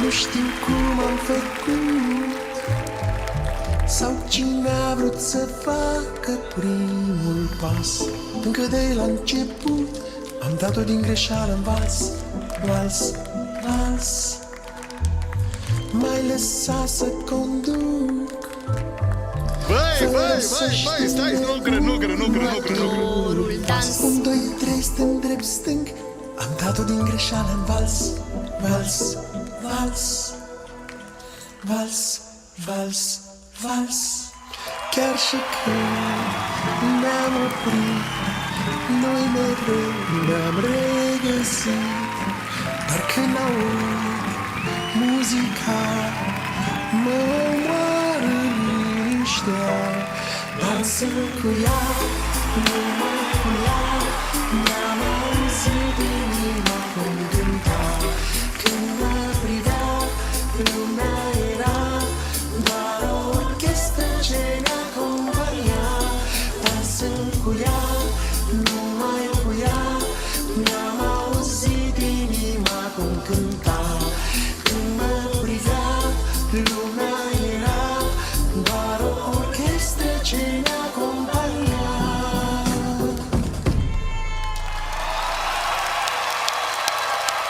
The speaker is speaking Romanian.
Nu știu cum am făcut sau cine a vrut să facă primul pas. Încă de la început am dat-o din greșeală în vals, vals, vals. M-ai lăsat să conduc. Băi, stai, nu cred. Un, doi, trei, stâng, drept, stâng. Am dat-o din greșeală în vals, vals, vals, vals, vals, vals. Chiar și când ne-am oprit, noi mereu ne-am regăsit. Dar când aud muzica, mă omoară liniștea. Dansă cu ea, numai cu ea.